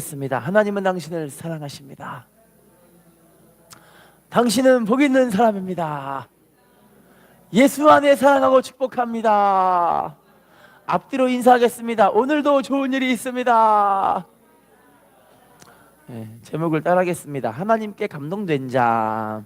습니다. 하나님은 당신을 사랑하십니다. 당신은 복 있는 사람입니다. 예수 안에 사랑하고 축복합니다. 앞뒤로 인사하겠습니다. 오늘도 좋은 일이 있습니다. 제목을 따라하겠습니다. 하나님께 감동된 자.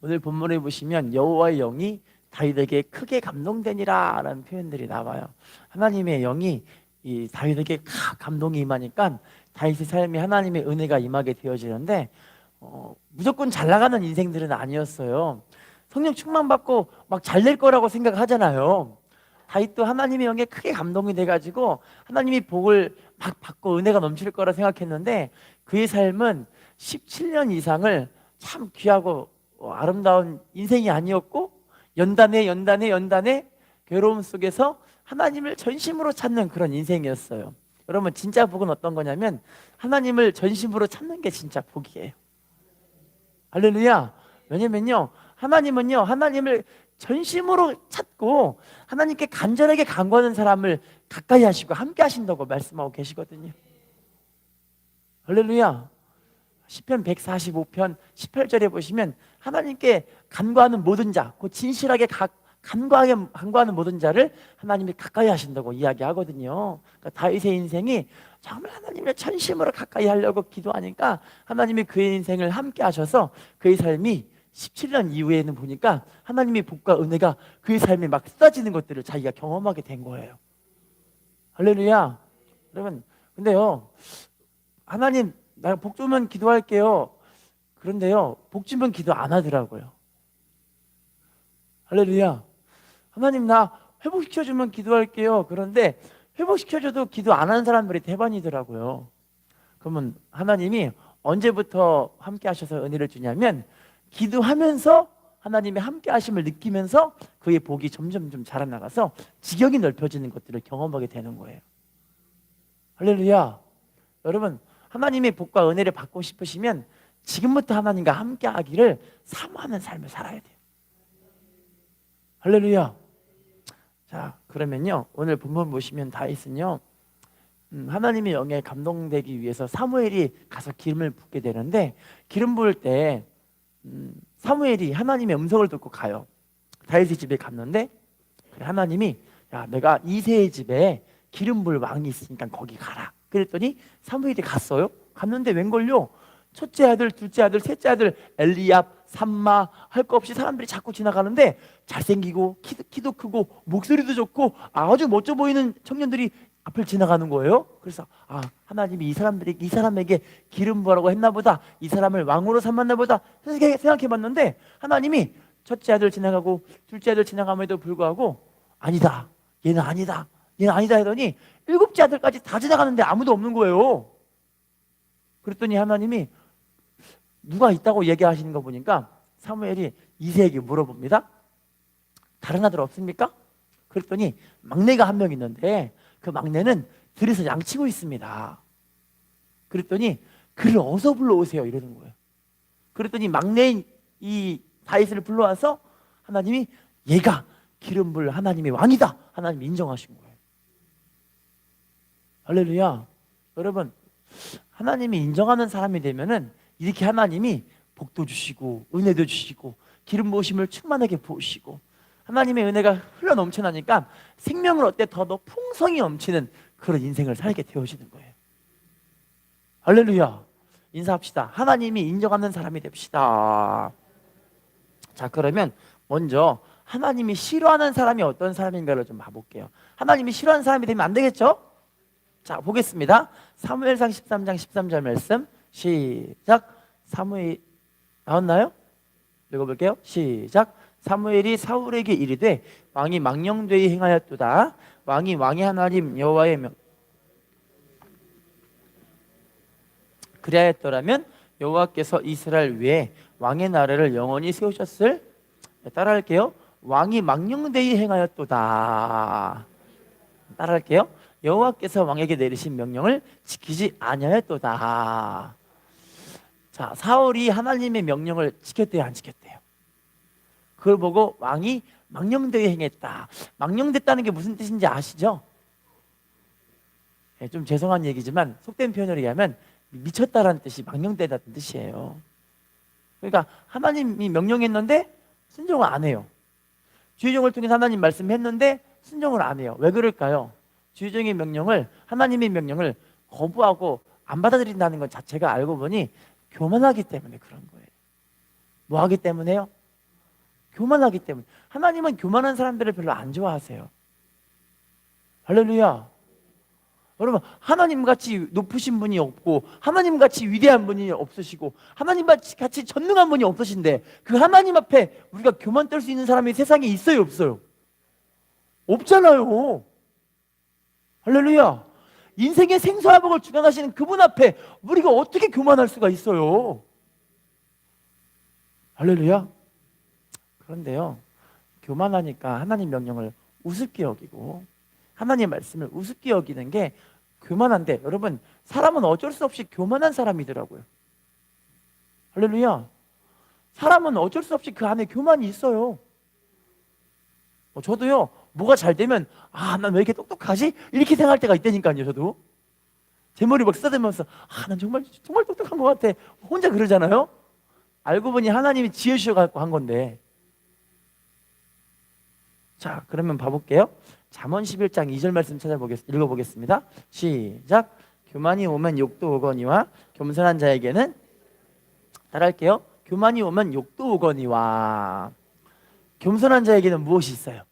오늘 본문에 보시면 여호와의 영이 다윗에게 크게 감동되니라 라는 표현들이 나와요. 하나님의 영이 이 다윗에게 감동이 임하니까 다윗의 삶에 하나님의 은혜가 임하게 되어지는데 무조건 잘 나가는 인생들은 아니었어요. 성령 충만받고 막 잘 될 거라고 생각하잖아요. 다윗도 하나님의 영에 크게 감동이 돼가지고 하나님이 복을 막 받고 은혜가 넘칠 거라 생각했는데 그의 삶은 17년 이상을 참 귀하고 아름다운 인생이 아니었고 연단에 괴로움 속에서 하나님을 전심으로 찾는 그런 인생이었어요. 여러분 진짜 복은 어떤 거냐면 하나님을 전심으로 찾는 게 진짜 복이에요. 할렐루야. 왜냐면요 하나님은요 하나님을 전심으로 찾고 하나님께 간절하게 간구하는 사람을 가까이 하시고 함께 하신다고 말씀하고 계시거든요. 할렐루야. 시편 145편 18절에 보시면 하나님께 간구하는 모든 자, 그 진실하게 간구하는 모든 자를 하나님이 가까이 하신다고 이야기하거든요. 그러니까 다윗의 인생이 정말 하나님을 전심으로 가까이 하려고 기도하니까 하나님이 그의 인생을 함께 하셔서 그의 삶이 17년 이후에는 보니까 하나님의 복과 은혜가 그의 삶에 막 쏟아지는 것들을 자기가 경험하게 된 거예요. 할렐루야. 여러분 근데요 하나님 나 복 주면 기도할게요. 그런데요 복 주면 기도 안 하더라고요. 할렐루야. 하나님 나 회복시켜주면 기도할게요. 그런데 회복시켜줘도 기도 안 하는 사람들이 대반이더라고요. 그러면 하나님이 언제부터 함께 하셔서 은혜를 주냐면 기도하면서 하나님의 함께 하심을 느끼면서 그의 복이 점점 좀 자라나가서 지경이 넓혀지는 것들을 경험하게 되는 거예요. 할렐루야. 여러분 하나님의 복과 은혜를 받고 싶으시면 지금부터 하나님과 함께 하기를 사모하는 삶을 살아야 돼요. 할렐루야. 자 그러면요 오늘 본문 보시면 다윗은요 하나님의 영에 감동되기 위해서 사무엘이 가서 기름을 붓게 되는데 기름 부을 때 사무엘이 하나님의 음성을 듣고 가요. 다윗의 집에 갔는데 하나님이 야 내가 이새의 집에 기름 부을 왕이 있으니까 거기 가라. 그랬더니 사무엘이 갔어요. 갔는데 웬걸요 첫째 아들, 둘째 아들, 셋째 아들 엘리압, 삼마 할 거 없이 사람들이 자꾸 지나가는데 잘생기고 키도 크고 목소리도 좋고 아주 멋져 보이는 청년들이 앞을 지나가는 거예요. 그래서 하나님이 이 사람에게 기름 부으라고 했나 보다, 이 사람을 왕으로 삼았나 보다 생각해 봤는데 하나님이 첫째 아들 지나가고 둘째 아들 지나감에도 불구하고 아니다 얘는 아니다 하더니 일곱째 아들까지 다 지나가는데 아무도 없는 거예요. 그랬더니 하나님이 누가 있다고 얘기하시는 거 보니까 사무엘이 이새에게 물어봅니다. 다른 아들 없습니까? 그랬더니 막내가 한 명 있는데 그 막내는 들에서 양치고 있습니다. 그랬더니 그를 어서 불러오세요 이러는 거예요. 그랬더니 막내인 이 다윗을 불러와서 하나님이 얘가 기름 부을 하나님의 왕이다 하나님이 인정하신 거예요. 할렐루야. 여러분 하나님이 인정하는 사람이 되면은 이렇게 하나님이 복도 주시고 은혜도 주시고 기름 부으심을 충만하게 부으시고 하나님의 은혜가 흘러 넘쳐나니까 생명을 어때 더 풍성히 넘치는 그런 인생을 살게 되어지는 거예요. 할렐루야. 인사합시다. 하나님이 인정하는 사람이 됩시다. 자 그러면 먼저 하나님이 싫어하는 사람이 어떤 사람인가를 좀 봐볼게요. 하나님이 싫어하는 사람이 되면 안 되겠죠? 자 보겠습니다. 사무엘상 13장 13절 말씀 시작. 사무엘 나왔나요? 읽어볼게요. 시작. 사무엘이 사울에게 이르되 왕이 망령되이 행하였도다. 왕이 왕의 하나님 여호와의 명 그리하였더라면 여호와께서 이스라엘 위에 왕의 나라를 영원히 세우셨을. 따라할게요. 왕이 망령되이 행하였도다. 따라할게요. 여호와께서 왕에게 내리신 명령을 지키지 아니하였도다. 자 사울이 하나님의 명령을 지켰대요 안 지켰대요? 그걸 보고 왕이 망령되이 행했다. 망령됐다는 게 무슨 뜻인지 아시죠? 좀 죄송한 얘기지만 속된 표현으로 얘기하면 미쳤다라는 뜻이 망령되다는 뜻이에요. 그러니까 하나님이 명령했는데 순종을 안 해요. 주의종을 통해서 하나님 말씀했는데 순종을 안 해요. 왜 그럴까요? 주의종의 명령을, 하나님의 명령을 거부하고 안 받아들인다는 것 자체가 알고 보니 교만하기 때문에 그런 거예요. 뭐 하기 때문에요? 교만하기 때문에. 하나님은 교만한 사람들을 별로 안 좋아하세요. 할렐루야. 여러분, 하나님같이 높으신 분이 없고 하나님같이 위대한 분이 없으시고 하나님같이 전능한 분이 없으신데 그 하나님 앞에 우리가 교만 떨 수 있는 사람이 세상에 있어요, 없어요? 없잖아요. 할렐루야. 인생의 생사화복을 주관하시는 그분 앞에 우리가 어떻게 교만할 수가 있어요? 할렐루야. 그런데요, 교만하니까 하나님 명령을 우습게 여기고 하나님 말씀을 우습게 여기는 게 교만한데, 여러분, 사람은 어쩔 수 없이 교만한 사람이더라고요. 할렐루야. 사람은 어쩔 수 없이 그 안에 교만이 있어요. 저도요, 뭐가 잘 되면 난 왜 이렇게 똑똑하지? 이렇게 생각할 때가 있다니까요. 저도 제 머리 막 쓰다듬으면서 난 정말 똑똑한 것 같아, 혼자 그러잖아요. 알고 보니 하나님이 지혜 주셔서 한 건데. 자, 그러면 봐볼게요. 잠언 11장 2절 말씀 읽어보겠습니다. 시작. 교만이 오면 욕도 오거니와 겸손한 자에게는, 따라할게요. 교만이 오면 욕도 오거니와. 겸손한 자에게는 무엇이 있어요?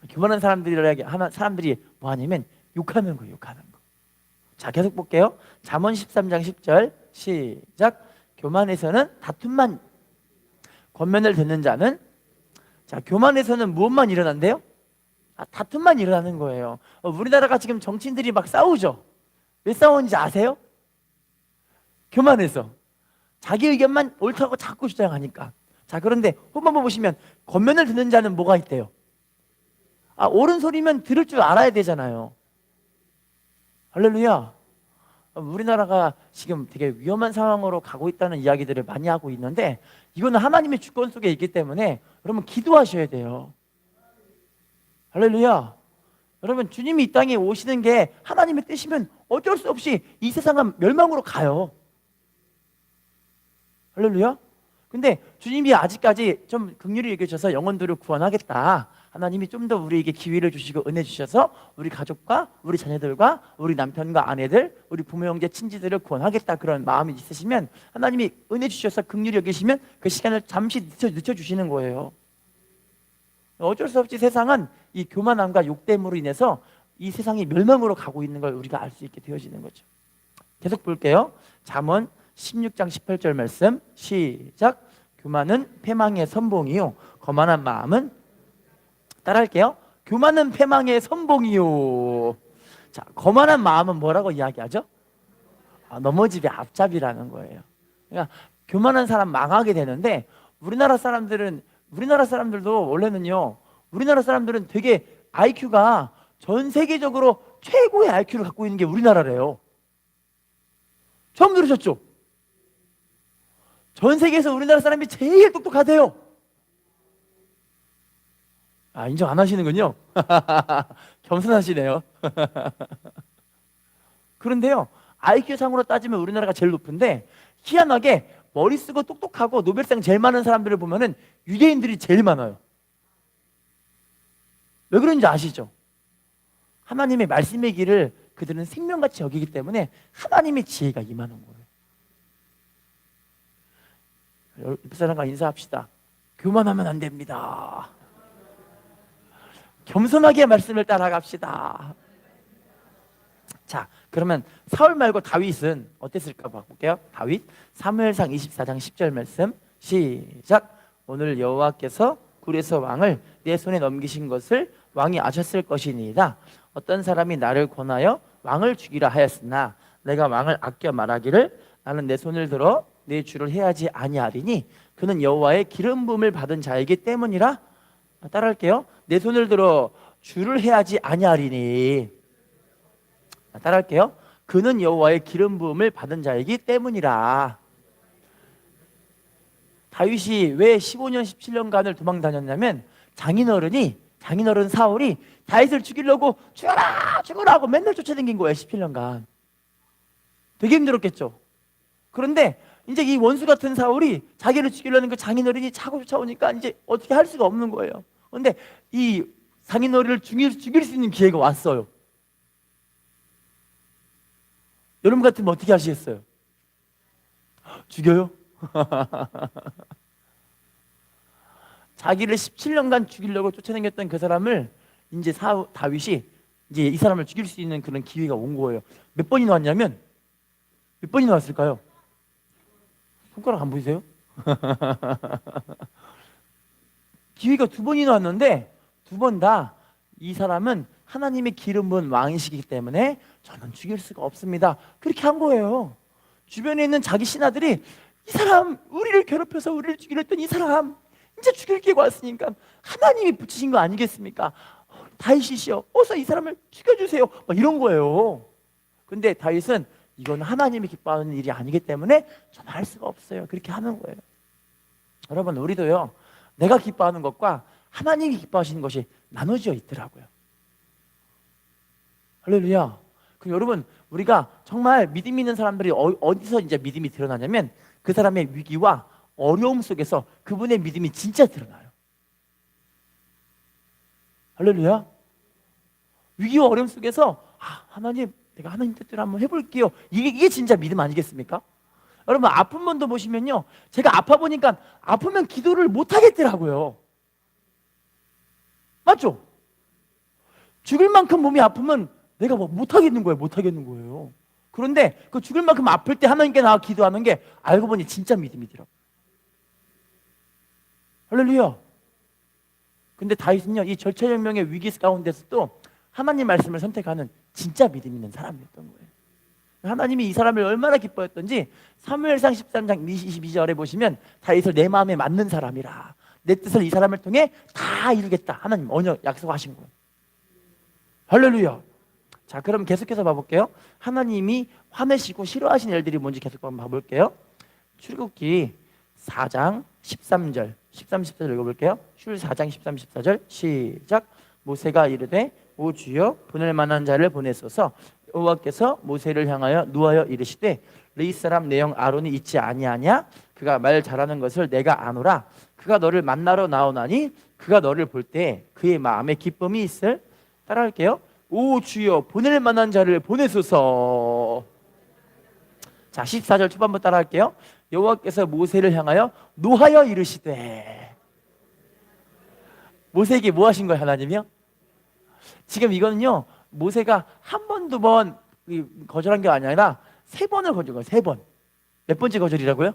교만한 사람들이 뭐 하냐면 욕하는 거예요. 욕하는 거. 자, 계속 볼게요. 잠언 13장 10절 시작. 교만에서는 다툼만, 권면을 듣는 자는, 자, 교만에서는 무엇만 일어난대요? 다툼만 일어나는 거예요. 우리나라가 지금 정치인들이 막 싸우죠. 왜 싸우는지 아세요? 교만해서. 자기 의견만 옳다고 자꾸 주장하니까. 자, 그런데 후반부 보시면 권면을 듣는 자는 뭐가 있대요? 옳은 소리면 들을 줄 알아야 되잖아요. 할렐루야. 우리나라가 지금 되게 위험한 상황으로 가고 있다는 이야기들을 많이 하고 있는데, 이거는 하나님의 주권 속에 있기 때문에 여러분 기도하셔야 돼요. 할렐루야. 여러분, 주님이 이 땅에 오시는 게 하나님의 뜻이면 어쩔 수 없이 이 세상은 멸망으로 가요. 할렐루야. 근데 주님이 아직까지 좀 긍휼히 여겨주셔서 영혼들을 구원하겠다, 하나님이 좀 더 우리에게 기회를 주시고 은혜 주셔서 우리 가족과 우리 자녀들과 우리 남편과 아내들, 우리 부모 형제 친지들을 구원하겠다, 그런 마음이 있으시면 하나님이 은혜 주셔서 긍휼히 여기시면 그 시간을 잠시 늦춰주시는 거예요. 어쩔 수 없이 세상은 이 교만함과 욕됨으로 인해서 이 세상이 멸망으로 가고 있는 걸 우리가 알 수 있게 되어지는 거죠. 계속 볼게요. 잠언 16장 18절 말씀 시작. 교만은 패망의 선봉이요 거만한 마음은, 따라할게요. 교만은 패망의 선봉이요. 자, 거만한 마음은 뭐라고 이야기하죠? 넘어집의 앞잡이라는 거예요. 그러니까 교만한 사람 망하게 되는데, 우리나라 사람들도 원래는요, 우리나라 사람들은 되게 IQ가 전 세계적으로 최고의 IQ를 갖고 있는 게 우리나라래요. 처음 들으셨죠? 전 세계에서 우리나라 사람이 제일 똑똑하대요. 인정 안 하시는군요. 겸손하시네요. 그런데요, IQ상으로 따지면 우리나라가 제일 높은데, 희한하게 머리 쓰고 똑똑하고 노벨상 제일 많은 사람들을 보면은 유대인들이 제일 많아요. 왜 그런지 아시죠? 하나님의 말씀의 길을 그들은 생명같이 여기기 때문에 하나님의 지혜가 임하는 거예요. 옆 사람과 인사합시다. 교만하면 안 됩니다. 겸손하게 말씀을 따라갑시다. 자, 그러면 사울 말고 다윗은 어땠을까 볼게요. 다윗 사무엘상 24장 10절 말씀 시작. 오늘 여호와께서 굴에서 왕을 내 손에 넘기신 것을 왕이 아셨을 것이니이다. 어떤 사람이 나를 권하여 왕을 죽이라 하였으나 내가 왕을 아껴 말하기를 나는 내 손을 들어 내 주를 해하지 아니하리니 그는 여호와의 기름 부음을 받은 자이기 때문이라. 따라할게요. 내 손을 들어 주를 해하지 아니하리니, 따라할게요. 그는 여호와의 기름 부음을 받은 자이기 때문이라. 다윗이 왜 15년 17년간을 도망 다녔냐면 장인어른이 장인어른 사울이 다윗을 죽이려고 죽어라 죽어라 하고 맨날 쫓아다닌 거예요. 17년간. 되게 힘들었겠죠. 그런데 이제 이 원수 같은 사울이 자기를 죽이려는 그 장인어른이 자꾸 쫓아오니까 이제 어떻게 할 수가 없는 거예요. 그런데 이 장인어른을 죽일 수 있는 기회가 왔어요. 여러분 같으면 어떻게 하시겠어요? 죽여요? 자기를 17년간 죽이려고 쫓아다녔던 그 사람을 이제 다윗이 이제 이 사람을 죽일 수 있는 그런 기회가 온 거예요. 몇 번이나 왔냐면 몇 번이나 왔을까요? 손가락 안 보이세요? 기회가 2번이나 왔는데 2번 다 이 사람은 하나님의 기름 부은 왕이시기 때문에 저는 죽일 수가 없습니다. 그렇게 한 거예요. 주변에 있는 자기 신하들이 이 사람 우리를 괴롭혀서 우리를 죽이려 했던 이 사람 이제 죽일 기회가 왔으니까 하나님이 붙이신 거 아니겠습니까? 다윗이시여 어서 이 사람을 죽여주세요. 막 이런 거예요. 근데 다윗은 이건 하나님이 기뻐하는 일이 아니기 때문에 저는 할 수가 없어요. 그렇게 하는 거예요. 여러분 우리도요, 내가 기뻐하는 것과 하나님이 기뻐하시는 것이 나눠져 있더라고요. 할렐루야. 그럼 여러분 우리가 정말 믿음 있는 사람들이 어디서 이제 믿음이 드러나냐면 그 사람의 위기와 어려움 속에서 그분의 믿음이 진짜 드러나요. 할렐루야. 위기와 어려움 속에서 하나님 내가 하나님 뜻대로 한번 해볼게요. 이게 진짜 믿음 아니겠습니까? 여러분 아픈 분도 보시면요, 제가 아파 보니까 아프면 기도를 못 하겠더라고요. 맞죠? 죽을 만큼 몸이 아프면 내가 뭐 못 하겠는 거예요. 그런데 그 죽을 만큼 아플 때 하나님께 나와 기도하는 게 알고 보니 진짜 믿음이더라고요. 할렐루야. 근데 다윗은요, 이 절체절명의 위기 가운데서도 하나님 말씀을 선택하는 진짜 믿음 있는 사람이었던 거예요. 하나님이 이 사람을 얼마나 기뻐했던지 사무엘상 13장 22절에 보시면 다윗을 내 마음에 맞는 사람이라 내 뜻을 이 사람을 통해 다 이루겠다 하나님 언약 약속하신 거예요. 할렐루야. 자, 그럼 계속해서 봐볼게요. 하나님이 화내시고 싫어하시는 일들이 뭔지 계속 한번 봐볼게요. 출애굽기 4장 13절 13, 14절 읽어볼게요. 출 4장 13, 14절 시작. 모세가 이르되 오 주여 보낼 만한 자를 보내소서. 여호와께서 모세를 향하여 누하여 이르시되 르이 사람 내 형 아론이 있지 아니하냐? 그가 말 잘하는 것을 내가 아노라. 그가 너를 만나러 나오나니 그가 너를 볼 때 그의 마음에 기쁨이 있을. 따라할게요. 오 주여 보낼 만한 자를 보내소서. 자, 14절 초반부터 따라할게요. 여호와께서 모세를 향하여 노하여 이르시되. 모세에게 뭐 하신 거예요, 하나님이요? 지금 이거는요, 모세가 한 번, 2번 거절한 게 아니라 3번을 거절한 거예요. 3번. 몇 번째 거절이라고요?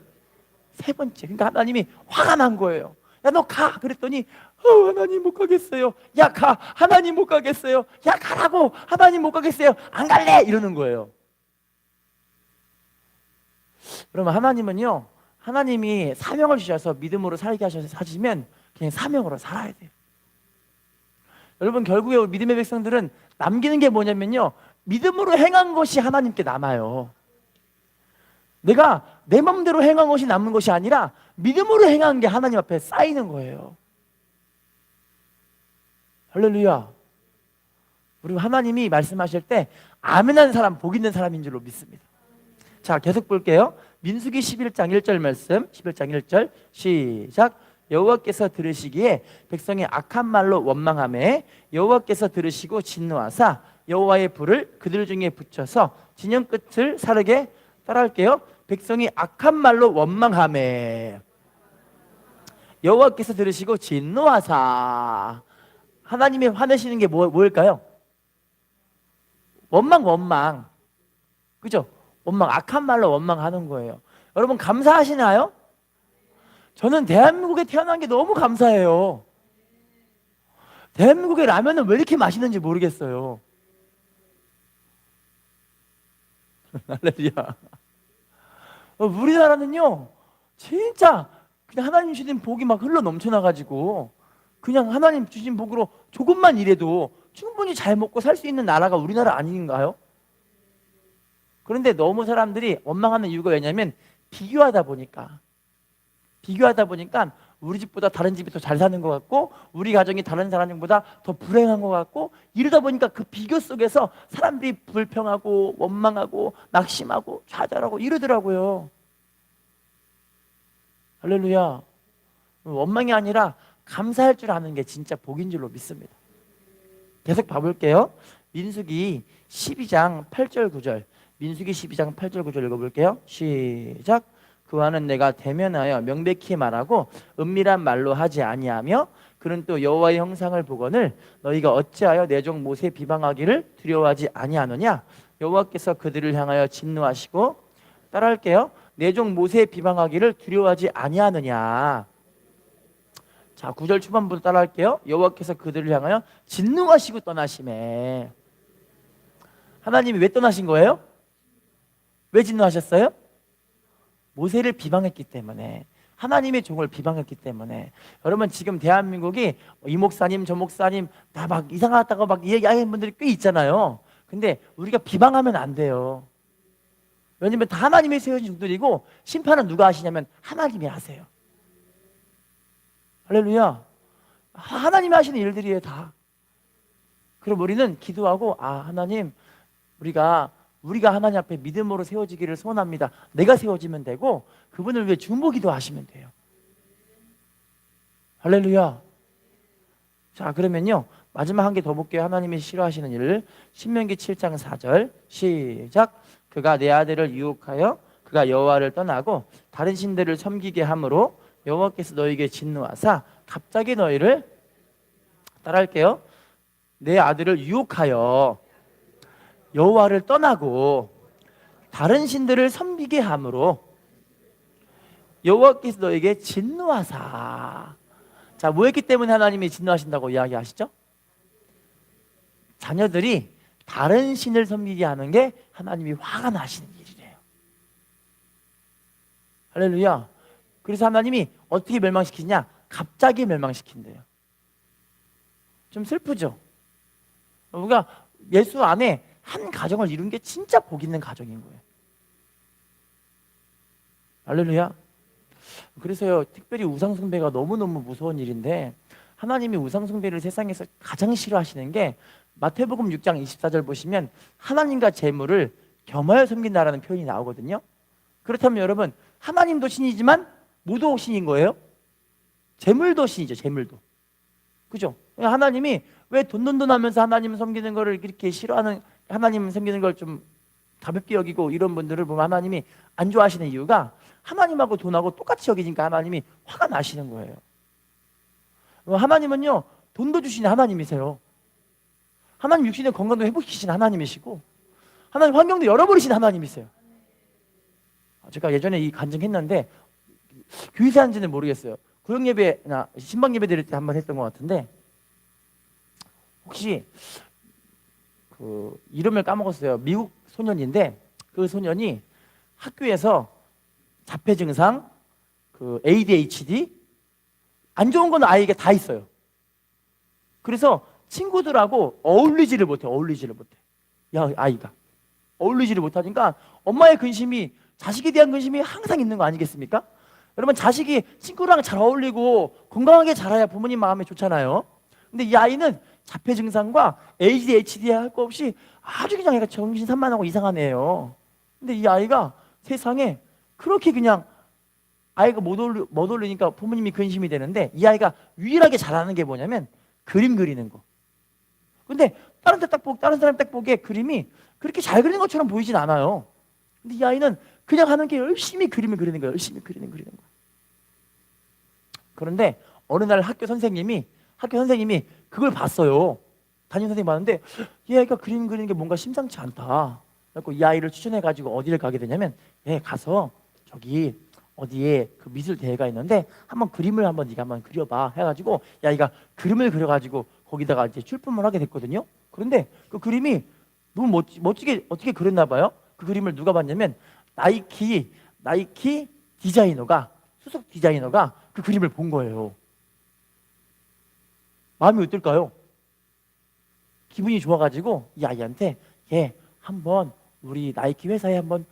3번째. 그러니까 하나님이 화가 난 거예요. 야, 너 가. 그랬더니 하나님 못 가겠어요. 야, 가. 하나님 못 가겠어요. 야, 가라고. 하나님 못 가겠어요. 안 갈래. 이러는 거예요. 그러면 하나님은요, 하나님이 사명을 주셔서 믿음으로 살게 하시면 그냥 사명으로 살아야 돼요. 여러분 결국에 우리 믿음의 백성들은 남기는 게 뭐냐면요, 믿음으로 행한 것이 하나님께 남아요. 내가 내 마음대로 행한 것이 남는 것이 아니라 믿음으로 행한 게 하나님 앞에 쌓이는 거예요. 할렐루야. 우리 하나님이 말씀하실 때 아멘하는 사람 복 있는 사람인 줄로 믿습니다. 자, 계속 볼게요. 민수기 11장 1절 말씀 11장 1절 시작. 여호와께서 들으시기에 백성이 악한 말로 원망하매 여호와께서 들으시고 진노하사 여호와의 불을 그들 중에 붙여서 진영 끝을 사르게. 따라할게요. 백성이 악한 말로 원망하매 여호와께서 들으시고 진노하사. 하나님이 화내시는 게 뭘까요? 원망. 그죠? 원망, 악한 말로 원망하는 거예요. 여러분 감사하시나요? 저는 대한민국에 태어난 게 너무 감사해요. 대한민국의 라면은 왜 이렇게 맛있는지 모르겠어요. 할렐루야. 우리나라는요, 진짜 그냥 하나님 주신 복이 막 흘러 넘쳐나가지고 그냥 하나님 주신 복으로 조금만 일해도 충분히 잘 먹고 살 수 있는 나라가 우리나라 아닌가요? 그런데 너무 사람들이 원망하는 이유가 왜냐면 비교하다 보니까 우리 집보다 다른 집이 더 잘 사는 것 같고 우리 가정이 다른 사람보다 더 불행한 것 같고 이러다 보니까 그 비교 속에서 사람들이 불평하고 원망하고 낙심하고 좌절하고 이러더라고요. 할렐루야. 원망이 아니라 감사할 줄 아는 게 진짜 복인 줄로 믿습니다. 계속 봐볼게요. 민수기 12장 8절 9절. 민수기 12장 8절 9절 읽어볼게요. 시작. 그와는 내가 대면하여 명백히 말하고 은밀한 말로 하지 아니하며 그는 또 여호와의 형상을 보거늘 너희가 어찌하여 내 종 모세 비방하기를 두려워하지 아니하느냐. 여호와께서 그들을 향하여 진노하시고 따라할게요. 내 종 모세 비방하기를 두려워하지 아니하느냐. 자, 9절 초반부터 따라할게요. 여호와께서 그들을 향하여 진노하시고 떠나시매. 하나님이 왜 떠나신 거예요? 왜 진노하셨어요? 모세를 비방했기 때문에, 하나님의 종을 비방했기 때문에. 여러분 지금 대한민국이 이 목사님 저 목사님 다 막 이상하다고 막 얘기하는 분들이 꽤 있잖아요. 근데 우리가 비방하면 안 돼요. 왜냐면 다 하나님이 세우신 종들이고 심판은 누가 하시냐면 하나님이 하세요. 할렐루야. 하나님이 하시는 일들이에요 다. 그럼 우리는 기도하고 하나님 우리가 하나님 앞에 믿음으로 세워지기를 소원합니다. 내가 세워지면 되고 그분을 위해 중보기도 하시면 돼요. 할렐루야. 자, 그러면요 마지막 한 개 더 볼게요. 하나님이 싫어하시는 일을. 신명기 7장 4절 시작. 그가 내 아들을 유혹하여 그가 여호와를 떠나고 다른 신들을 섬기게 함으로 여호와께서 너희에게 진노하사 갑자기 너희를, 따라할게요, 내 아들을 유혹하여 여호와를 떠나고 다른 신들을 섬기게 함으로 여호와께서 너에게 진노하사. 자, 뭐 했기 때문에 하나님이 진노하신다고 이야기하시죠? 자녀들이 다른 신을 섬기게 하는 게 하나님이 화가 나시는 일이래요. 할렐루야. 그래서 하나님이 어떻게 멸망시키냐? 갑자기 멸망시킨대요. 좀 슬프죠? 우리가 예수 안에 한 가정을 이룬 게 진짜 복 있는 가정인 거예요. 할렐루야. 그래서요 특별히 우상숭배가 너무너무 무서운 일인데 하나님이 우상숭배를 세상에서 가장 싫어하시는 게 마태복음 6장 24절 보시면 하나님과 재물을 겸하여 섬긴다라는 표현이 나오거든요. 그렇다면 여러분 하나님도 신이지만 모두 신인 거예요. 재물도 신이죠. 재물도. 그죠? 하나님이 왜 돈 하면서 하나님 섬기는 거를 이렇게 싫어하는, 하나님 섬기는 걸 좀 가볍게 여기고 이런 분들을 보면 하나님이 안 좋아하시는 이유가 하나님하고 돈하고 똑같이 여기니까 하나님이 화가 나시는 거예요. 하나님은요 돈도 주시는 하나님이세요. 하나님 육신의 건강도 회복시키시는 하나님이시고 하나님 환경도 열어버리시는 하나님이세요. 제가 예전에 이 간증했는데 교회에서 하는지는 모르겠어요. 구역예배나 신방예배 드릴 때 한번 했던 것 같은데 혹시 그 이름을 까먹었어요. 미국 소년인데 그 소년이 학교에서 자폐 증상, 그 ADHD 안 좋은 건 아이에게 다 있어요. 그래서 친구들하고 어울리지를 못해. 아이가 어울리지를 못하니까 엄마의 근심이, 자식에 대한 근심이 항상 있는 거 아니겠습니까? 여러분 자식이 친구랑 잘 어울리고 건강하게 자라야 부모님 마음에 좋잖아요. 근데 이 아이는 자폐 증상과 ADHD 할 거 없이 아주 그냥 애가 정신 산만하고 이상한 애예요. 근데 이 아이가 세상에 그렇게 그냥 아이가 못 어울리니까 부모님이 근심이 되는데 이 아이가 유일하게 잘하는 게 뭐냐면 그림 그리는 거. 근데 다른 사람 딱 보기에 그림이 그렇게 잘 그리는 것처럼 보이진 않아요. 근데 이 아이는 그냥 하는 게 열심히 그림을 그리는 거예요. 열심히 그리는 거예요. 그런데 어느 날 학교 선생님이 그걸 봤어요. 담임 선생님이 봤는데 이 아이가 그림 그리는 게 뭔가 심상치 않다. 그래서 이 아이를 추천해가지고 어디를 가게 되냐면 가서 저기 어디에 그 미술 대회가 있는데 한번 그림을 한번 네가 한번 그려봐 해가지고 이 아이가 그림을 그려가지고 거기다가 이제 출품을 하게 됐거든요. 그런데 그 그림이 너무 멋지게 어떻게 그렸나 봐요. 그 그림을 누가 봤냐면 나이키 디자이너가, 수석 디자이너가 그 그림을 본 거예요. 마음이 어떨까요? 기분이 좋아가지고 이 아이한테 한번 우리 나이키 회사에 한번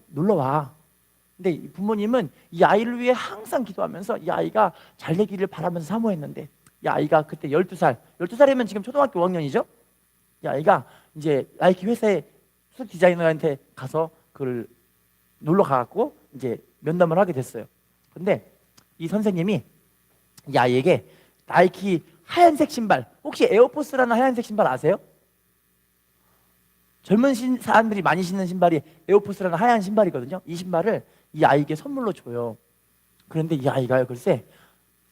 놀러 와. 근데 이 부모님은 이 아이를 위해 항상 기도하면서 이 아이가 잘 되기를 바라면서 사모했는데, 이 아이가 그때 12살, 12살이면 지금 초등학교 5학년이죠? 이 아이가 이제 나이키 회사에 수석 디자이너한테 가서 그걸 놀러 가갖고 이제 면담을 하게 됐어요. 근데 이 선생님이 이 아이에게 나이키 하얀색 신발, 혹시 에어포스라는 하얀색 신발 아세요? 젊은 사람들이 많이 신는 신발이 에어포스라는 하얀 신발이거든요. 이 신발을 이 아이에게 선물로 줘요. 그런데 이 아이가요, 글쎄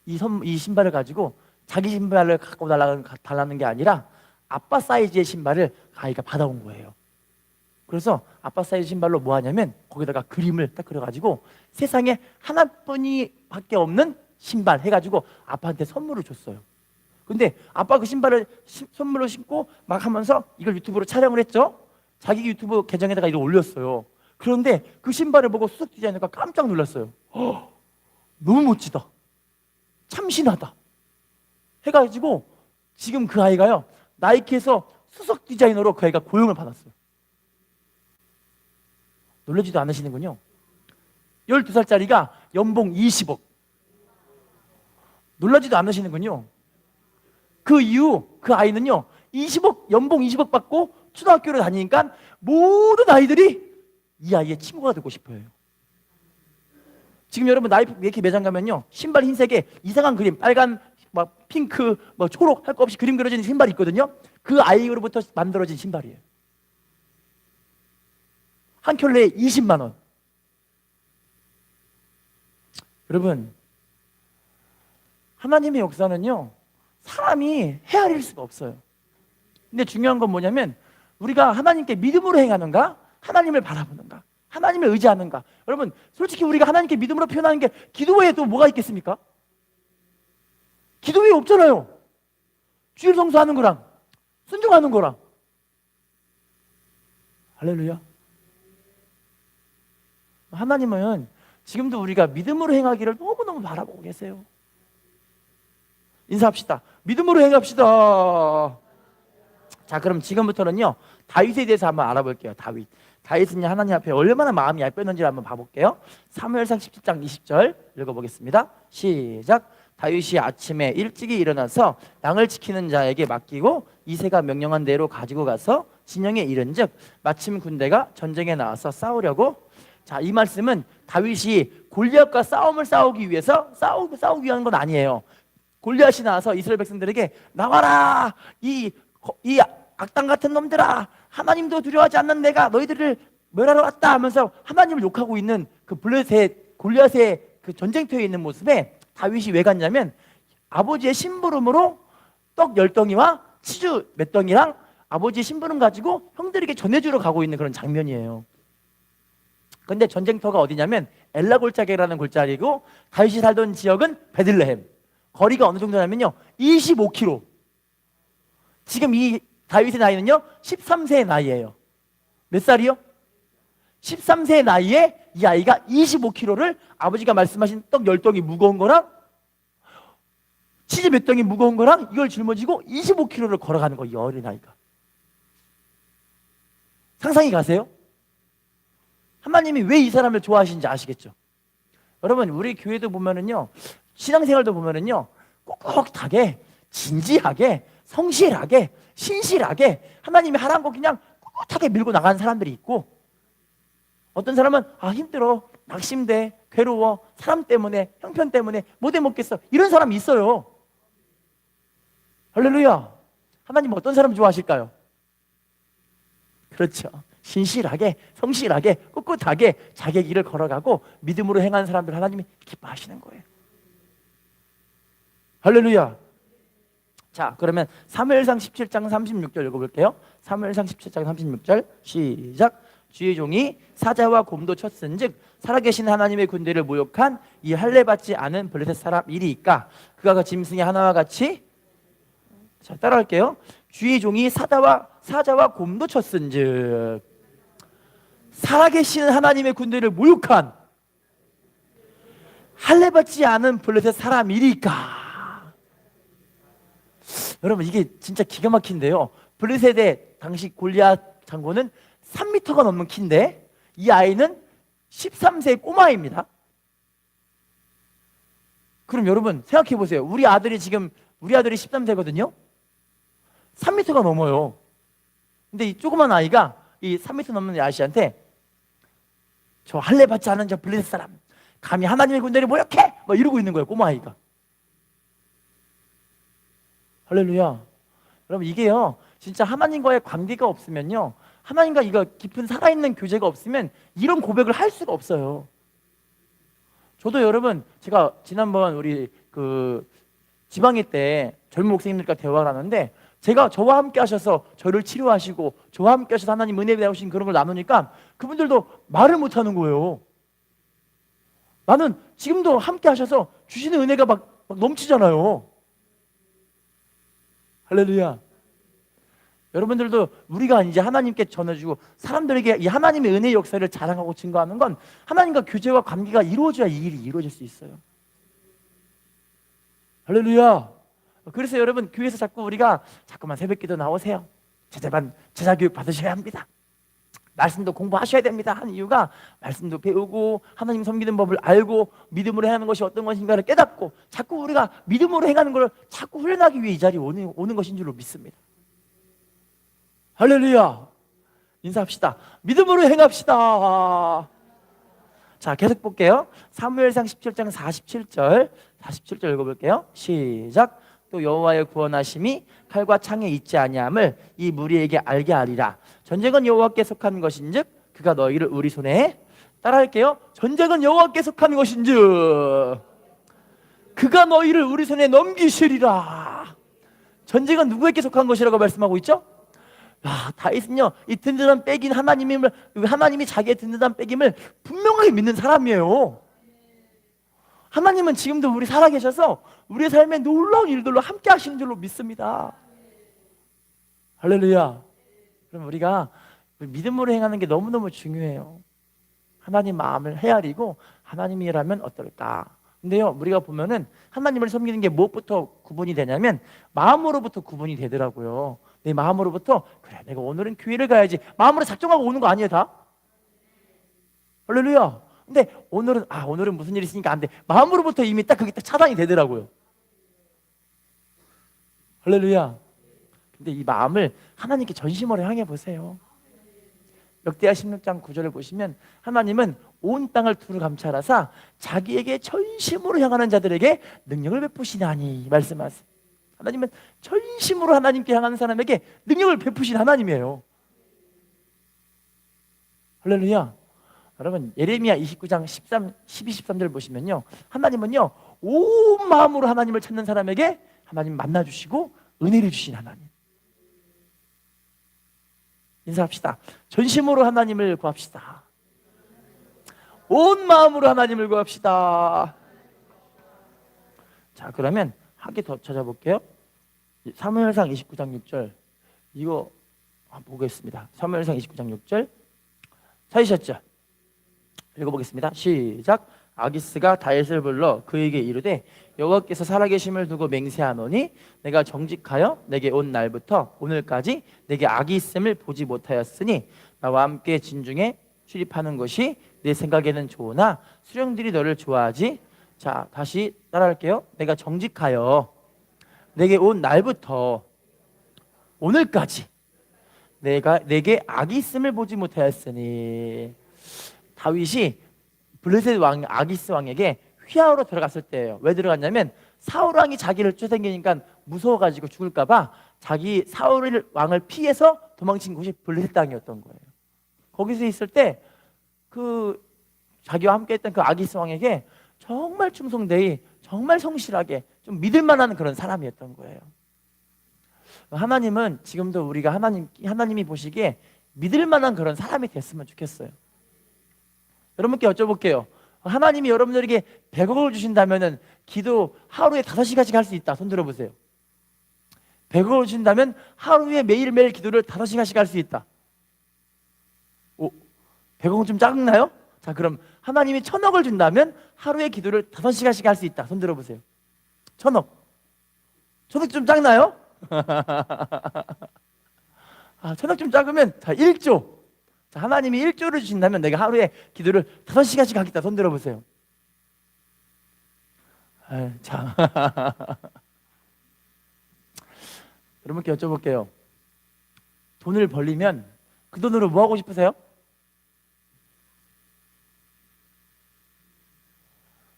이 신발을 가지고 자기 신발을 갖고 달라는 게 아니라 아빠 사이즈의 신발을 아이가 받아온 거예요. 그래서 아빠 사이즈 신발로 뭐 하냐면 거기다가 그림을 딱 그려가지고 세상에 하나뿐이밖에 없는 신발 해가지고 아빠한테 선물을 줬어요. 근데 아빠 그 신발을 선물로 신고 막 하면서 이걸 유튜브로 촬영을 했죠. 자기 유튜브 계정에다가 이걸 올렸어요. 그런데 그 신발을 보고 수석 디자이너가 깜짝 놀랐어요. 너무 멋지다, 참신하다 해가지고 지금 그 아이가요, 나이키에서 수석 디자이너로 그 아이가 고용을 받았어요. 놀라지도 않으시는군요. 12살짜리가 연봉 20억. 놀라지도 않으시는군요. 그 이후 그 아이는요 20억, 연봉 20억 받고 초등학교를 다니니까 모든 아이들이 이 아이의 친구가 되고 싶어요. 지금 여러분 나이키 매장 가면요 신발 흰색에 이상한 그림, 빨간, 막 핑크, 뭐 초록 할 거 없이 그림 그려진 신발이 있거든요. 그 아이로부터 만들어진 신발이에요. 한 켤레에 20만 원. 여러분, 하나님의 역사는요 사람이 헤아릴 수가 없어요. 근데 중요한 건 뭐냐면 우리가 하나님께 믿음으로 행하는가, 하나님을 바라보는가, 하나님을 의지하는가. 여러분 솔직히 우리가 하나님께 믿음으로 표현하는 게 기도 외에 또 뭐가 있겠습니까? 기도 외에 없잖아요. 주일 성수하는 거랑 순종하는 거랑. 할렐루야. 하나님은 지금도 우리가 믿음으로 행하기를 너무너무 바라보고 계세요. 인사합시다. 믿음으로 행합시다. 자, 그럼 지금부터는요 다윗에 대해서 한번 알아볼게요. 다윗은요 하나님 앞에 얼마나 마음이 얇았는지를 한번 봐볼게요. 사무엘상 17장 20절 읽어보겠습니다. 시작. 다윗이 아침에 일찍이 일어나서 양을 지키는 자에게 맡기고 이새가 명령한 대로 가지고 가서 진영에 이른즉 마침 군대가 전쟁에 나와서 싸우려고. 자, 이 말씀은 다윗이 골리앗과 싸우기 위해서 싸우기 위한 건 아니에요. 골리앗이 나와서 이스라엘 백성들에게 나와라, 이 악당 같은 놈들아, 하나님도 두려워하지 않는 내가 너희들을 멸하러 왔다 하면서 하나님을 욕하고 있는 그 골리앗의 그 전쟁터에 있는 모습에 다윗이 왜 갔냐면 아버지의 심부름으로 떡 10덩이와 치즈 몇 덩이랑 아버지의 심부름 가지고 형들에게 전해주러 가고 있는 그런 장면이에요. 근데 전쟁터가 어디냐면 엘라 골짜기라는 골짜기고 다윗이 살던 지역은 베들레헴. 거리가 어느 정도냐면요 25km. 지금 이 다윗의 나이는요 13세의 나이예요. 몇 살이요? 13세의 나이에 이 아이가 25km를 아버지가 말씀하신 떡 10덩이 무거운 거랑 치즈 몇 덩이 무거운 거랑 이걸 짊어지고 25km를 걸어가는 거예요. 이 어린아이가. 상상이 가세요? 하나님이 왜 이 사람을 좋아하시는지 아시겠죠? 여러분 우리 교회도 보면은요 신앙생활도 보면은요 꿋꿋하게 진지하게 성실하게 신실하게 하나님이 하라는 거 그냥 꿋꿋하게 밀고 나가는 사람들이 있고, 어떤 사람은 힘들어, 낙심돼, 괴로워, 사람 때문에, 형편 때문에 못 해먹겠어, 이런 사람이 있어요. 할렐루야. 하나님 어떤 사람 좋아하실까요? 그렇죠. 신실하게 성실하게 꿋꿋하게 자기 길을 걸어가고 믿음으로 행하는 사람들 하나님이 기뻐하시는 거예요. 할렐루야. 자, 그러면 사무엘상 17장 36절 읽어볼게요. 사무엘상 17장 36절 시작. 주의 종이 사자와 곰도 쳤은즉 살아계신 하나님의 군대를 모욕한 이 할례 받지 않은 블레셋 사람 이리이까 그가 짐승의 하나와 같이. 자, 따라할게요. 주의 종이 사자와 곰도 쳤은즉 살아계신 하나님의 군대를 모욕한 할례 받지 않은 블레셋 사람 이리이까. 여러분 이게 진짜 기가 막힌데요. 블레셋의 당시 골리앗 장군은 3m가 넘는 키인데 이 아이는 13세 꼬마입니다. 그럼 여러분 생각해 보세요. 우리 아들이 13세거든요. 3m가 넘어요. 근데 이 조그만 아이가 이 3m 넘는 아저씨한테 저 할례 받지 않은 저 블레셋 사람 감히 하나님의 군대를 모욕해! 막 이러고 있는 거예요. 꼬마 아이가. 할렐루야. 여러분 이게요 진짜 하나님과의 관계가 없으면요, 하나님과 이거 깊은 살아있는 교제가 없으면 이런 고백을 할 수가 없어요. 저도 여러분 제가 지난번 우리 그 지방회 때 젊은 목사님들과 대화를 하는데 제가 저와 함께 하셔서 저를 치료하시고 저와 함께 하셔서 하나님 은혜 배우신 그런 걸 나누니까 그분들도 말을 못하는 거예요. 나는 지금도 함께 하셔서 주시는 은혜가 막 넘치잖아요. 할렐루야. 여러분들도 우리가 이제 하나님께 전해주고 사람들에게 이 하나님의 은혜의 역사를 자랑하고 증거하는 건 하나님과 교제와 관계가 이루어져야 이 일이 이루어질 수 있어요. 할렐루야. 그래서 여러분 교회에서 자꾸만 새벽기도 나오세요. 제자교육 받으셔야 합니다. 말씀도 공부하셔야 됩니다 하는 이유가 말씀도 배우고 하나님 섬기는 법을 알고 믿음으로 행하는 것이 어떤 것인가를 깨닫고 자꾸 우리가 믿음으로 행하는 걸 자꾸 훈련하기 위해 이 자리에 오는 것인 줄로 믿습니다. 할렐루야. 인사합시다. 믿음으로 행합시다. 자, 계속 볼게요. 사무엘상 17장 47절 읽어볼게요. 시작. 또 여호와의 구원하심이 칼과 창에 있지 아니함을 이 무리에게 알게 하리라. 전쟁은 여호와께 속한 것인즉 그가 너희를 우리 손에, 따라할게요. 전쟁은 여호와께 속한 것인즉 그가 너희를 우리 손에 넘기시리라. 전쟁은 누구에게 속한 것이라고 말씀하고 있죠? 다윗은요 이 든든한 백인 하나님이 자기의 든든한 백임을 분명하게 믿는 사람이에요. 하나님은 지금도 우리 살아계셔서 우리의 삶에 놀라운 일들로 함께 하시는 줄로 믿습니다. 할렐루야. 그럼 우리가 믿음으로 행하는 게 너무너무 중요해요. 하나님 마음을 헤아리고 하나님이라면 어떨까. 근데요 우리가 보면은 하나님을 섬기는 게 무엇부터 구분이 되냐면 마음으로부터 구분이 되더라고요. 내 마음으로부터 그래 내가 오늘은 교회를 가야지 마음으로 작정하고 오는 거 아니에요 다? 할렐루야. 근데 오늘은 무슨 일이 있으니까 안 돼. 마음으로부터 이미 그게 딱 차단이 되더라고요. 할렐루야. 근데 이 마음을 하나님께 전심으로 향해 보세요. 역대하 16장 9절을 보시면 하나님은 온 땅을 두루 감찰하사 자기에게 전심으로 향하는 자들에게 능력을 베푸시나니 말씀하세요. 하나님은 전심으로 하나님께 향하는 사람에게 능력을 베푸신 하나님이에요. 할렐루야. 여러분 예레미야 29장 12, 13절 보시면요 하나님은요 온 마음으로 하나님을 찾는 사람에게 하나님 만나주시고 은혜를 주신 하나님. 인사합시다. 전심으로 하나님을 구합시다. 온 마음으로 하나님을 구합시다. 자 그러면 한 개 더 찾아볼게요. 사무엘상 29장 6절 이거 보겠습니다. 사무엘상 29장 6절 찾으셨죠? 읽어보겠습니다. 시작. 아기스가 다윗을 불러 그에게 이르되 여호와께서 살아계심을 두고 맹세하노니 내가 정직하여 내게 온 날부터 오늘까지 내게 악이 있음을 보지 못하였으니 나와 함께 진중에 출입하는 것이 내 생각에는 좋으나 수령들이 너를 좋아하지. 자 다시 따라할게요. 내가 정직하여 내게 온 날부터 오늘까지 내게 악이 있음을 보지 못하였으니. 다윗이 블레셋 왕 아기스 왕에게 휘하로 들어갔을 때예요. 왜 들어갔냐면 사울 왕이 자기를 쫓아다니니까 무서워가지고 죽을까봐 자기 사울 왕을 피해서 도망친 곳이 블레셋 땅이었던 거예요. 거기서 있을 때 그 자기와 함께했던 그 아기스 왕에게 정말 충성되이 정말 성실하게 좀 믿을만한 그런 사람이었던 거예요. 하나님은 지금도 우리가 하나님이 보시기에 믿을만한 그런 사람이 됐으면 좋겠어요. 여러분께 여쭤볼게요. 하나님이 여러분들에게 100억을 주신다면 기도 하루에 5시간씩 할 수 있다. 손 들어보세요. 100억을 주신다면 하루에 매일매일 기도를 5시간씩 할 수 있다. 100억은 좀 작나요? 자 그럼 하나님이 1000억을 준다면 하루에 기도를 5시간씩 할 수 있다. 손 들어보세요. 1000억. 1000억 좀 작나요? 1000억 좀 작으면 자 1조. 자, 하나님이 1조를 주신다면 내가 하루에 기도를 5시간씩 하겠다. 손 들어보세요. 자, 여러분께 여쭤볼게요. 돈을 벌리면 그 돈으로 뭐 하고 싶으세요?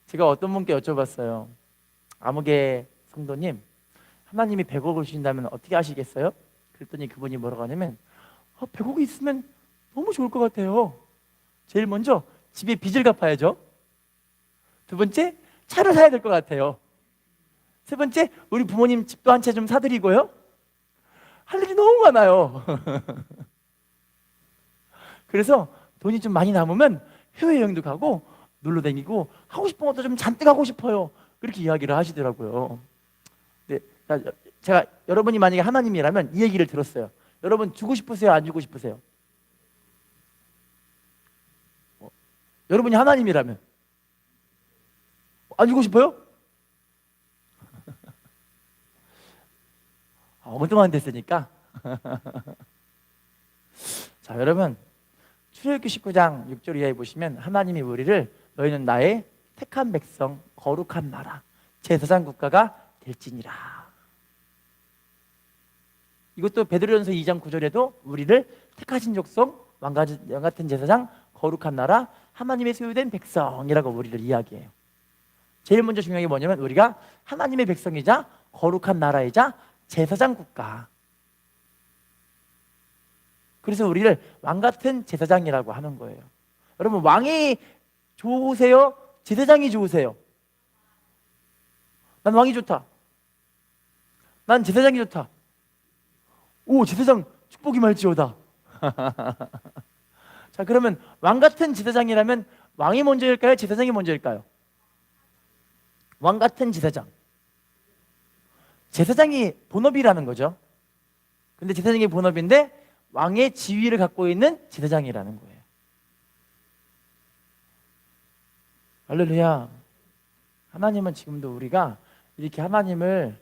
제가 어떤 분께 여쭤봤어요. 아무개 성도님, 하나님이 100억을 주신다면 어떻게 하시겠어요? 그랬더니 그분이 뭐라고 하냐면 100억이 있으면 너무 좋을 것 같아요. 제일 먼저 집에 빚을 갚아야죠. 두 번째, 차를 사야 될 것 같아요. 세 번째, 우리 부모님 집도 한 채 좀 사드리고요. 할 일이 너무 많아요. 그래서 돈이 좀 많이 남으면 해외여행도 가고 놀러 다니고 하고 싶은 것도 좀 잔뜩 하고 싶어요. 그렇게 이야기를 하시더라고요. 네, 제가 여러분이 만약에 하나님이라면 이 얘기를 들었어요. 여러분 주고 싶으세요? 안 주고 싶으세요? 여러분이 하나님이라면 안 주고 싶어요? 엉뚱한 됐으니까. 자, 여러분 출애굽기 19장 6절 이하에 보시면 하나님이 우리를 너희는 나의 택한 백성 거룩한 나라 제사장 국가가 될지니라. 이것도 베드로전서 2장 9절에도 우리를 택하신 족속 왕 같은 제사장 거룩한 나라 하나님의 소유된 백성이라고 우리를 이야기해요. 제일 먼저 중요한 게 뭐냐면 우리가 하나님의 백성이자 거룩한 나라이자 제사장 국가. 그래서 우리를 왕 같은 제사장이라고 하는 거예요. 여러분 왕이 좋으세요? 제사장이 좋으세요? 난 왕이 좋다. 난 제사장이 좋다. 오, 제사장 축복이 말지어다. 자, 그러면 왕 같은 제사장이라면 왕이 먼저일까요? 제사장이 먼저일까요? 왕 같은 제사장. 제사장이 본업이라는 거죠. 근데 제사장이 본업인데 왕의 지위를 갖고 있는 제사장이라는 거예요. 할렐루야. 하나님은 지금도 우리가 이렇게 하나님을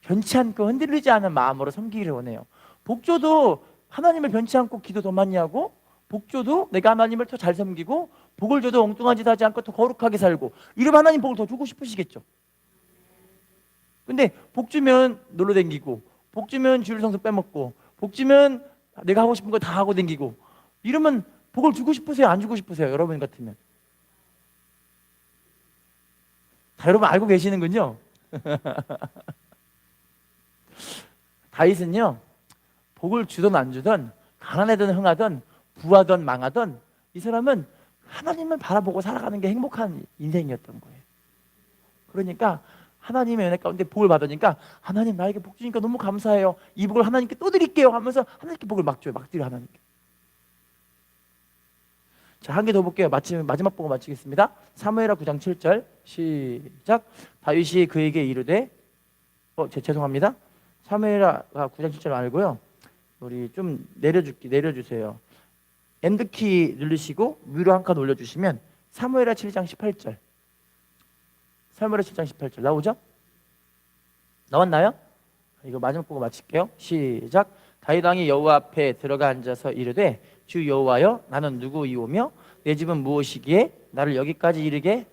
변치 않고 흔들리지 않은 마음으로 섬기기를 원해요. 복조도 하나님을 변치 않고 기도 더 많이 하고, 복조도 내가 하나님을 더 잘 섬기고, 복을 줘도 엉뚱한 짓 하지 않고 더 거룩하게 살고, 이러면 하나님 복을 더 주고 싶으시겠죠. 근데 복 주면 놀러 댕기고, 복 주면 주일 성수 빼먹고, 복 주면 내가 하고 싶은 거 다 하고 댕기고, 이러면 복을 주고 싶으세요? 안 주고 싶으세요? 여러분 같으면. 다 여러분 알고 계시는군요. 다윗은요, 복을 주든 안 주든, 가난하든 흥하든 부하든 망하든 이 사람은 하나님을 바라보고 살아가는 게 행복한 인생이었던 거예요. 그러니까 하나님의 은혜 가운데 복을 받으니까 하나님 나에게 복 주니까 너무 감사해요. 이 복을 하나님께 또 드릴게요 하면서 하나님께 복을 막 줘요. 막 드려 하나님께. 자, 한 개 더 볼게요. 마지막 보고 마치겠습니다. 사무엘하 9장 7절 시작. 다윗이 그에게 이르되 죄송합니다. 사무엘하 9장 7절 말고요. 우리 좀 내려주세요. 엔드키 누르시고 위로 한 칸 올려주시면 사무엘하 7장 18절. 사무엘하 7장 18절 나오죠? 나왔나요? 이거 마지막 보고 마칠게요. 시작. 다윗 왕이 여호와 앞에 들어가 앉아서 이르되 주 여호와여 나는 누구이오며 내 집은 무엇이기에 나를 여기까지 이르게.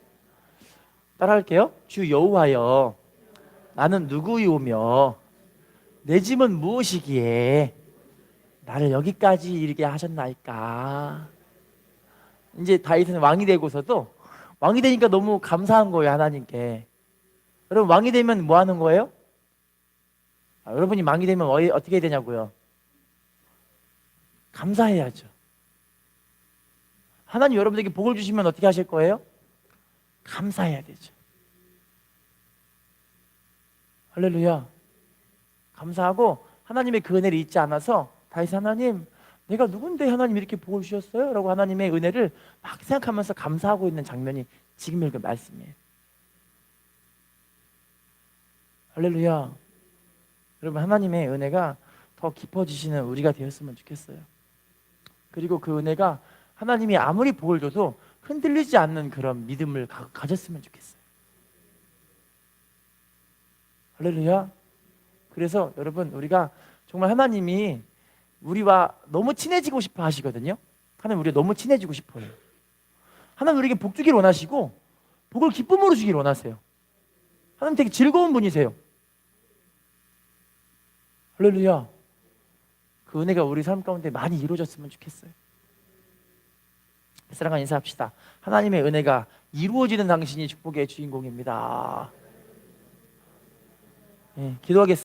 따라할게요. 주 여호와여 나는 누구이오며 내 집은 무엇이기에 나를 여기까지 이르게 하셨나이까. 이제 다윗은 왕이 되고서도 왕이 되니까 너무 감사한 거예요. 하나님께. 여러분 왕이 되면 뭐 하는 거예요? 여러분이 왕이 되면 어떻게 해야 되냐고요? 감사해야죠. 하나님 여러분에게 복을 주시면 어떻게 하실 거예요? 감사해야 되죠. 할렐루야. 감사하고 하나님의 그 은혜를 잊지 않아서 다윗 하나님 내가 누군데 하나님 이렇게 복을 주셨어요? 라고 하나님의 은혜를 막 생각하면서 감사하고 있는 장면이 지금 읽은 말씀이에요. 할렐루야. 여러분 하나님의 은혜가 더 깊어지시는 우리가 되었으면 좋겠어요. 그리고 그 은혜가 하나님이 아무리 복을 줘도 흔들리지 않는 그런 믿음을 가졌으면 좋겠어요. 할렐루야. 그래서 여러분 우리가 정말 하나님이 우리와 너무 친해지고 싶어 하시거든요. 하나님 우리가 너무 친해지고 싶어요. 하나님 우리에게 복 주길 원하시고 복을 기쁨으로 주길 원하세요. 하나님 되게 즐거운 분이세요. 할렐루야. 그 은혜가 우리 삶 가운데 많이 이루어졌으면 좋겠어요. 사랑과 인사합시다. 하나님의 은혜가 이루어지는 당신이 축복의 주인공입니다. 기도하겠습니다.